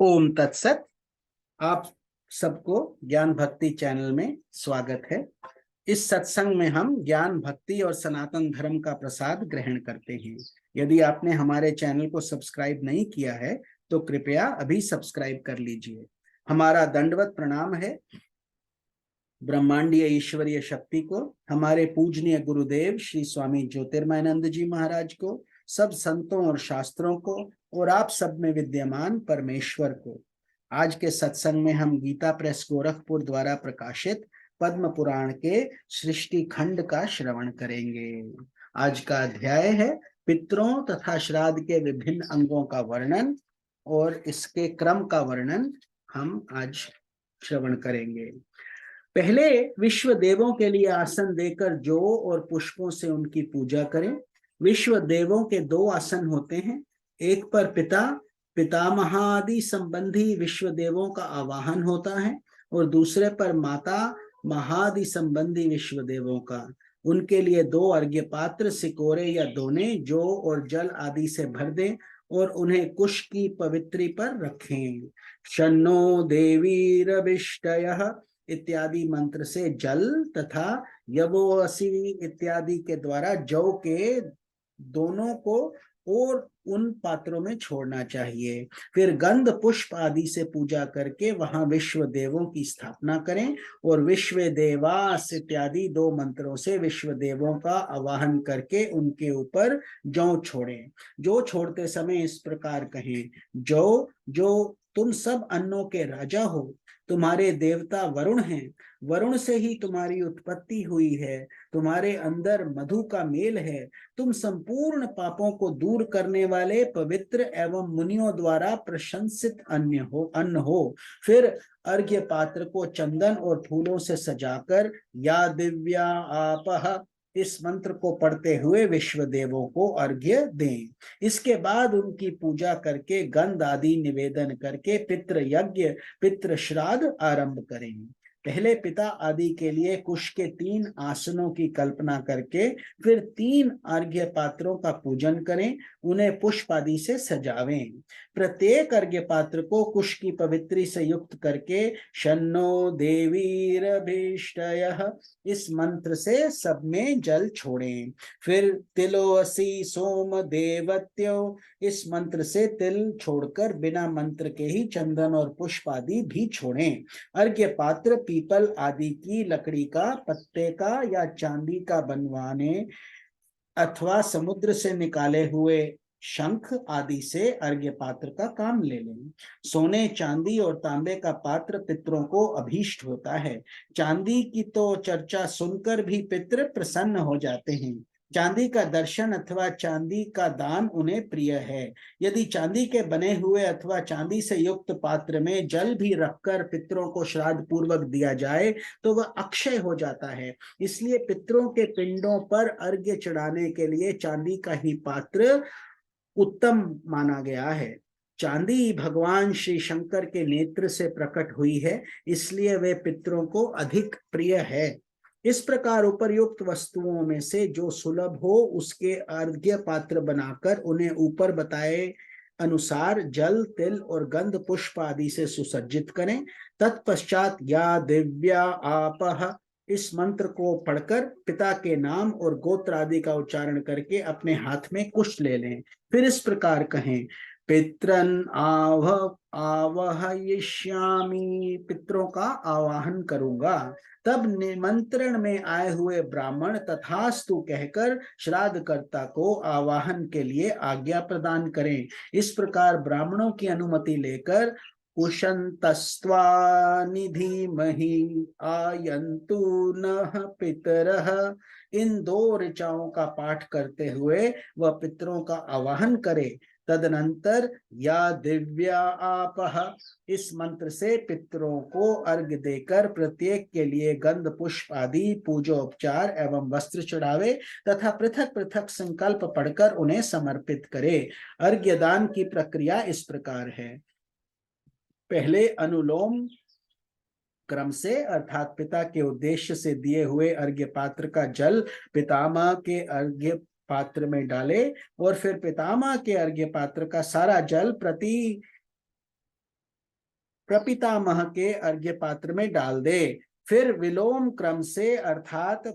ओम तत्सत। आप सबको ज्ञान भक्ति चैनल में स्वागत है। इस सत्संग में हम ज्ञान भक्ति और सनातन धर्म का प्रसाद ग्रहण करते हैं। यदि आपने हमारे चैनल को सब्सक्राइब नहीं किया है तो कृपया अभी सब्सक्राइब कर लीजिए। हमारा दंडवत प्रणाम है ब्रह्मांडीय ईश्वरीय शक्ति को, हमारे पूजनीय गुरुदेव श्री स्वामी ज्योतिर्मयानंद जी महाराज को, सब संतों और शास्त्रों को और आप सब में विद्यमान परमेश्वर को। आज के सत्संग में हम गीता प्रेस गोरखपुर द्वारा प्रकाशित पद्म पुराण के सृष्टि खंड का श्रवण करेंगे। आज का अध्याय है पितरों तथा श्राद्ध के विभिन्न अंगों का वर्णन और इसके क्रम का वर्णन हम आज श्रवण करेंगे। पहले विश्व देवों के लिए आसन देकर जौ और पुष्पों से उनकी पूजा करें। विश्व देवों के दो आसन होते हैं, एक पर पितामहादि संबंधी विश्व देवों का आवाहन होता है और दूसरे पर माता महादि संबंधी विश्व देवों का। उनके लिए दो अर्घ्य पात्र सिकोरे या दोने जौ और जल आदि से भर दें और उन्हें कुश की पवित्री पर रखें। शन्नो देवीरभिष्टयः इत्यादि मंत्र से जल तथा यवोअसि इत्यादि के द्वारा जौ के दोनों को और उन पात्रों में छोड़ना चाहिए। फिर गंध पुष्प आदि से पूजा करके वहां विश्व देवों की स्थापना करें और विश्व देवास इत्यादि दो मंत्रों से विश्व देवों का आवाहन करके उनके ऊपर जौ छोड़ें। जौ छोड़ते समय इस प्रकार कहें, जौ जो तुम सब अन्नों के राजा हो, तुम्हारे देवता वरुण हैं, वरुण से ही तुम्हारी उत्पत्ति हुई है, तुम्हारे अंदर मधु का मेल है, तुम संपूर्ण पापों को दूर करने वाले पवित्र एवं मुनियों द्वारा प्रशंसित अन्न हो। फिर अर्घ्य पात्र को चंदन और फूलों से सजाकर या दिव्या आपह इस मंत्र को पढ़ते हुए विश्व देवों को अर्घ्य दें। इसके बाद उनकी पूजा करके गंध आदि निवेदन करके पितृ यज्ञ पितृ श्राद्ध आरंभ करें। पहले पिता आदि के लिए कुश के 3 आसनों की कल्पना करके फिर 3 अर्घ्य पात्रों का पूजन करें, उन्हें पुष्प आदि से सजावें। प्रत्येक अर्घ्य पात्र को कुश की पवित्री से युक्त करके शन्नो देवीरभिष्टयः इस मंत्र से सब में जल छोड़ें। फिर तिलोअसि सोम देवत्यो इस मंत्र से तिल छोड़कर बिना मंत्र के ही चंदन और पुष्प आदि भी छोड़ें। अर्घ्य पात्र पीपल आदि की लकड़ी का, पत्ते का या चांदी का बनवाने अथवा समुद्र से निकाले हुए शंख आदि से अर्घ्य पात्र का काम ले लें। सोने चांदी और तांबे का पात्र पितरों को अभीष्ट होता है। चांदी की तो चर्चा सुनकर भी पितृ प्रसन्न हो जाते हैं। चांदी का दर्शन अथवा चांदी का दान उन्हें प्रिय है। यदि चांदी के बने हुए अथवा चांदी से युक्त पात्र में जल भी रखकर पितरों को श्राद्ध पूर्वक दिया जाए तो वह अक्षय हो जाता है। इसलिए पितरों के पिंडों पर अर्घ्य चढ़ाने के लिए चांदी का ही पात्र उत्तम माना गया है। चांदी भगवान श्री शंकर के नेत्र से प्रकट हुई है, इसलिए वे पितरों को अधिक प्रिय है। इस प्रकार उपर्युक्त वस्तुओं में से जो सुलभ हो उसके अर्घ्य पात्र बनाकर उन्हें ऊपर बताए अनुसार जल, तिल और गंध पुष्प आदि से सुसज्जित करें। तत्पश्चात या दिव्या आपह इस मंत्र को पढ़कर पिता के नाम और गोत्र आदि का उच्चारण करके अपने हाथ में कुश ले लें। फिर इस प्रकार कहें, पितरन आवाहयिष्यामि पितरों का आवाहन करूंगा। तब निमंत्रण में आए हुए ब्राह्मण तथास्तु कहकर श्राद्धकर्ता को आवाहन के लिए आज्ञा प्रदान करें। इस प्रकार ब्राह्मणों की अनुमति लेकर उशन्तस्त्वा निधिमहि आयन्तु नः पितरः इन 2 ऋचाओं का पाठ करते हुए वह पितरों का आवाहन करे। तदनंतर या दिव्या आपह इस मंत्र से पितरों को अर्घ्य देकर प्रत्येक के लिए गंध पुष्प आदि पूजोपचार एवं वस्त्र चढ़ावे तथा पृथक पृथक संकल्प पढ़कर उन्हें समर्पित करे। अर्घ्य दान की प्रक्रिया इस प्रकार है। पहले अनुलोम क्रम से अर्थात पिता के उद्देश्य से दिए हुए अर्घ्य पात्र का जल पितामह के अर्घ्य पात्र में डाले और फिर पितामह के अर्घ्य पात्र का सारा जल प्रति प्रपितामह के अर्घ्य पात्र में डाल दे। फिर विलोम क्रम से अर्थात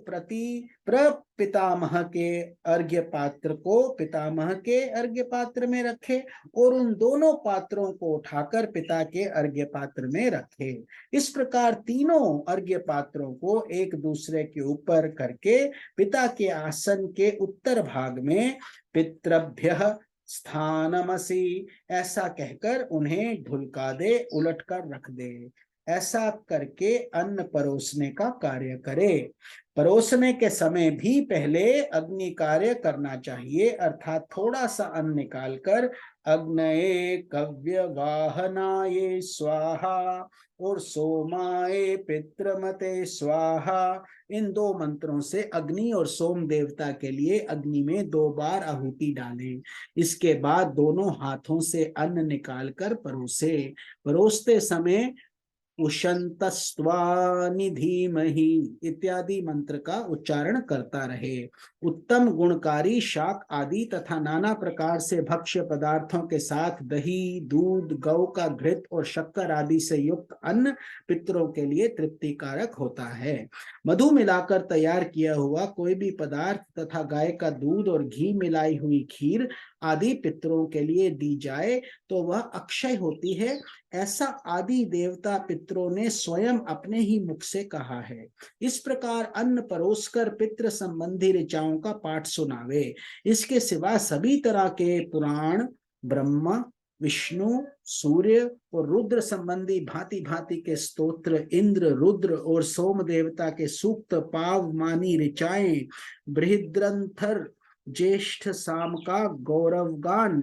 प्रपितामह के अर्घ्य पात्र को पितामह के अर्घ्य पात्र में रखे और उन दोनों पात्रों को उठाकर पिता के अर्घ्य पात्र में रखे। इस प्रकार तीनों अर्घ्य पात्रों को एक दूसरे के ऊपर करके पिता के आसन के उत्तर भाग में पितृभ्यः स्थानमसि ऐसा कहकर उन्हें ढुलका दे, उलट कर रख दे। ऐसा करके अन्न परोसने का कार्य करे। परोसने के समय भी पहले अग्नि कार्य करना चाहिए, अर्थात थोड़ा सा अन्न निकालकर अग्नये कव्य वाहनाये स्वाहा और सोमाये पितृमते स्वाहा, इन दो मंत्रों से अग्नि और सोम देवता के लिए अग्नि में 2 बार आहुति डालें। इसके बाद दोनों हाथों से अन्न निकालकर परोसे। परोसते समय उशंतस्त्वानि धीमहि इत्यादि मंत्र का उच्चारण करता रहे। उत्तम गुणकारी शाक आदि तथा नाना प्रकार से भक्ष्य पदार्थों के साथ दही, दूध, गौ का घृत और शक्कर आदि से युक्त अन्न पितरों के लिए तृप्तिकारक होता है। मधु मिलाकर तैयार किया हुआ कोई भी पदार्थ तथा गाय का दूध और घी मिलाई हुई खीर आदि पितरों के लिए दी जाए तो वह अक्षय होती है, ऐसा आदि देवता पितरों ने स्वयं अपने ही मुख से कहा है। इस प्रकार अन्न परोसकर पितृ संबंधी ऋचाओं का पाठ सुनावे। इसके सिवा सभी तरह के पुराण, ब्रह्मा, विष्णु, सूर्य और रुद्र संबंधी भांति भांति के स्तोत्र, इंद्र, रुद्र और सोम देवता के सूक्त, पावमानी ऋचाएं, बृहद्रंथर, ज्येष्ठ साम का गौरवगान,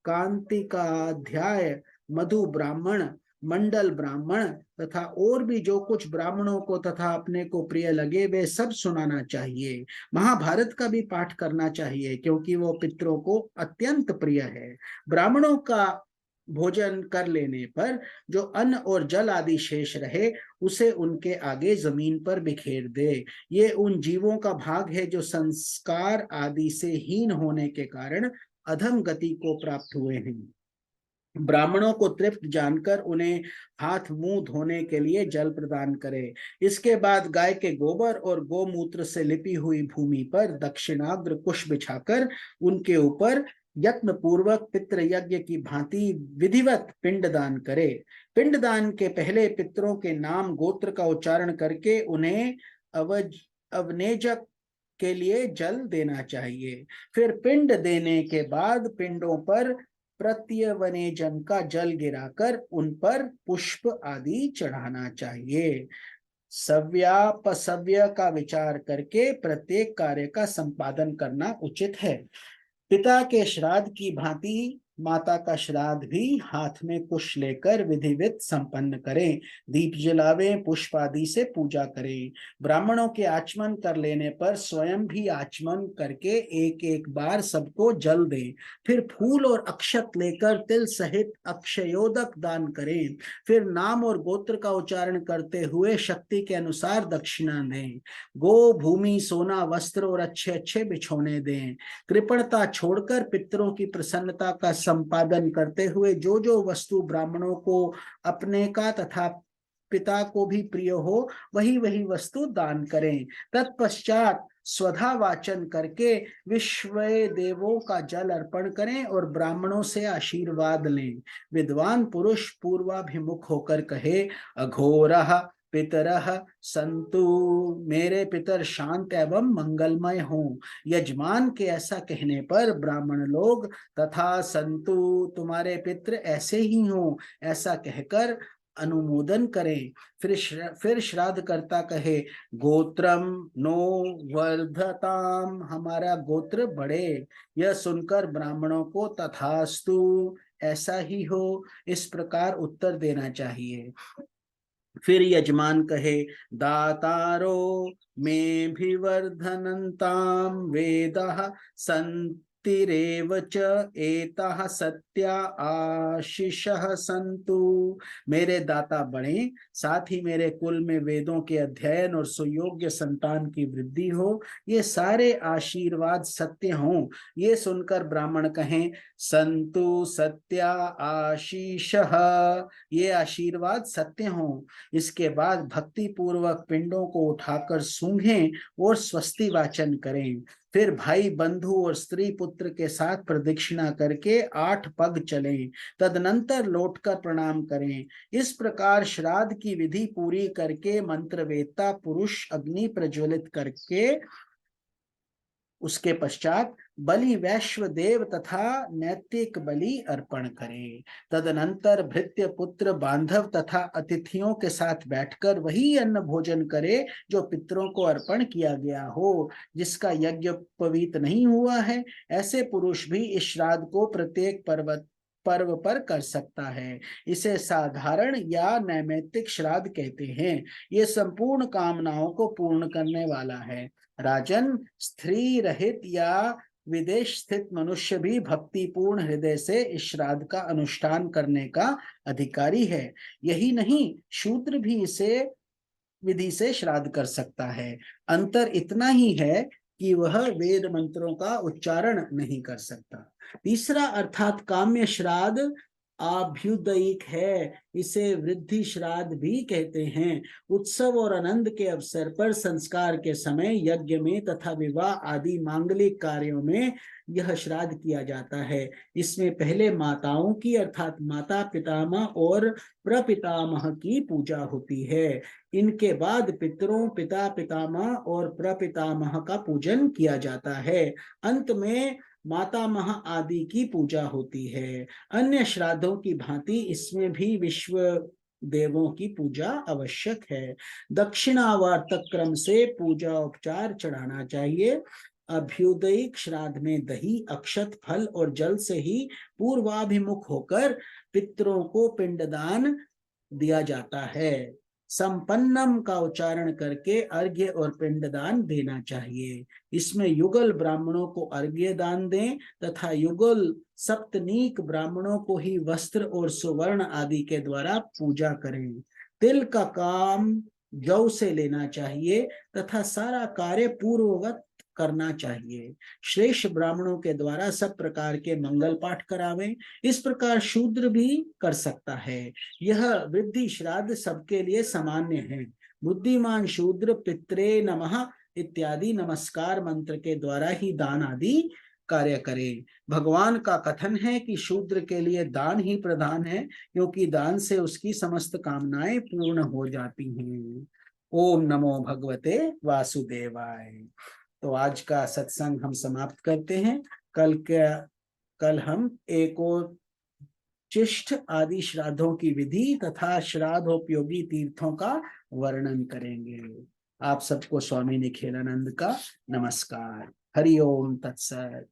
कांति का अध्याय, मधु ब्राह्मण, मंडल ब्राह्मण तथा और भी जो कुछ ब्राह्मणों को तथा अपने को प्रिय लगे वे सब सुनाना चाहिए। महाभारत का भी पाठ करना चाहिए क्योंकि वो पितरों को अत्यंत प्रिय है। ब्राह्मणों का भोजन कर लेने पर जो अन्न और जल आदि शेष रहे उसे उनके आगे जमीन पर बिखेर दे। ये उन जीवों का भाग है जो संस्कार आदि से हीन होने के कारण अधम गति को प्राप्त हुए हैं। ब्राह्मणों को तृप्त जानकर उन्हें हाथ मुंह धोने के लिए जल प्रदान करे। इसके बाद गाय के गोबर और गोमूत्र से लिपी हुई भूमि पर दक्षिणाग्र कुश बिछाकर उनके ऊपर यत्न पूर्वक पितृ यज्ञ की भांति विधिवत पिंडदान करे। पिंडदान के पहले पितरों के नाम गोत्र का उच्चारण करके उन्हें अवनेजक के लिए जल देना चाहिए। फिर पिंड देने के बाद पिंडों पर प्रत्यवनेजन का जल गिराकर उन पर पुष्प आदि चढ़ाना चाहिए। सव्यापसव्य का विचार करके प्रत्येक कार्य का संपादन करना उचित है। पिता के श्राद्ध की भांति माता का श्राद्ध भी हाथ में कुश लेकर विधिवत संपन्न करें। दीप जलावें, पुष्प आदि से पूजा करें। ब्राह्मणों के आचमन कर लेने पर स्वयं भी आचमन करके एक एक बार सबको जल दें। फिर फूल और अक्षत लेकर तिल सहित अक्षयोदक दान करें। फिर नाम और गोत्र का उच्चारण करते हुए शक्ति के अनुसार दक्षिणा दें। गो, भूमि, सोना, वस्त्र और अच्छे अच्छे बिछौने दें। कृपणता छोड़कर पितरों की प्रसन्नता का संपादन करते हुए जो जो वस्तु ब्राह्मणों को अपने का तथा पिता को भी प्रिय हो वही वही वस्तु दान करें। तत्पश्चात स्वधा वाचन करके विश्व देवों का जल अर्पण करें और ब्राह्मणों से आशीर्वाद लें। विद्वान पुरुष पूर्वाभिमुख होकर कहे, अघोरः पितरः संतु, मेरे पितर शांत एवं मंगलमय हों। यजमान के ऐसा कहने पर ब्राह्मण लोग तथा संतु, तुम्हारे पितृ ऐसे ही हों, ऐसा कहकर अनुमोदन करें। फिर श्राद्ध करता कहे, गोत्रम नो वर्धताम, हमारा गोत्र बढ़े। यह सुनकर ब्राह्मणों को तथास्तु, ऐसा ही हो, इस प्रकार उत्तर देना चाहिए। फिर यजमान कहे, दातारो में भी वर्धनताम वेदः भक्तिरेव च एताः सत्या आशीषः सन्तु। मेरे दाता बने, साथ ही मेरे कुल में वेदों के अध्ययन और सुयोग्य संतान की वृद्धि हो, ये सारे आशीर्वाद सत्य हों। ये सुनकर ब्राह्मण कहें संतु सत्या आशीषः, ये आशीर्वाद सत्य हों। इसके बाद भक्ति पूर्वक पिंडों को उठाकर सूंघें और स्वस्ति वाचन करें। फिर भाई बंधु और स्त्री पुत्र के साथ प्रदक्षिणा करके 8 पग चलें। तदनंतर लौटकर प्रणाम करें। इस प्रकार श्राद्ध की विधि पूरी करके मंत्रवेत्ता पुरुष अग्नि प्रज्वलित करके उसके पश्चात बलि वैश्व देव तथा नैतिक बलि अर्पण करें। तदनंतर भृत्य पुत्र बांधव तथा अतिथियों के साथ बैठकर वही अन्न भोजन करे जो पितरों को अर्पण किया गया हो। जिसका यज्ञ पवित्र नहीं हुआ है, ऐसे पुरुष भी इस श्राद्ध को प्रत्येक पर्व पर कर सकता है। इसे साधारण या नैमित्तिक श्राद्ध कहते हैं। ये संपूर्ण कामनाओं को पूर्ण करने वाला है। राजन, स्त्री रहित या विदेश स्थित मनुष्य भी भक्तिपूर्ण हृदय से इस श्राद्ध का अनुष्ठान करने का अधिकारी है। यही नहीं, शूद्र भी इसे विधि से श्राद्ध कर सकता है। अंतर इतना ही है कि वह वेद मंत्रों का उच्चारण नहीं कर सकता। तीसरा अर्थात काम्य श्राद्ध आभ्युदयिक है। इसे वृद्धि श्राद्ध भी कहते हैं। उत्सव और आनंद के अवसर पर संस्कार के समय यज्ञ में तथा विवाह आदि मांगलिक कार्यों में यह श्राद्ध किया जाता है। इसमें पहले माताओं की अर्थात माता पितामह और प्रपितामह की पूजा होती है। इनके बाद पितरों, पिता पितामह और प्रपितामह का पूजन किया जाता है। अंत में मातामह आदि की पूजा होती है। अन्य श्राद्धों की भांति इसमें भी विश्व देवों की पूजा आवश्यक है। दक्षिणावर्तक क्रम से पूजा उपचार चढ़ाना चाहिए। अभ्युदयिक श्राद्ध में दही, अक्षत, फल और जल से ही पूर्वाभिमुख होकर पितरों को पिंडदान दिया जाता है। संपन्नम का उच्चारण करके अर्घ्य और पिंडदान देना चाहिए। इसमें युगल ब्राह्मणों को अर्घ्य दान दें तथा युगल सप्तनीक ब्राह्मणों को ही वस्त्र और सुवर्ण आदि के द्वारा पूजा करें। तिल का काम जौ से लेना चाहिए तथा सारा कार्य पूर्ववत करना चाहिए। श्रेष्ठ ब्राह्मणों के द्वारा सब प्रकार के मंगल पाठ करावें। इस प्रकार शूद्र भी कर सकता है। यह वृद्धि श्राद्ध सबके लिए सामान्य है। बुद्धिमान शूद्र पित्रे नमः इत्यादि नमस्कार मंत्र के द्वारा ही दान आदि कार्य करे। भगवान का कथन है कि शूद्र के लिए दान ही प्रधान है, क्योंकि दान से उसकी समस्त कामनाएं पूर्ण हो जाती हैं। ओम नमो भगवते वासुदेवाय। तो आज का सत्संग हम समाप्त करते हैं। कल हम एकोचिष्ट आदि श्राद्धों की विधि तथा श्राद्धोपयोगी तीर्थों का वर्णन करेंगे। आप सबको स्वामी निखिलानंद का नमस्कार। हरि ओम तत्सत।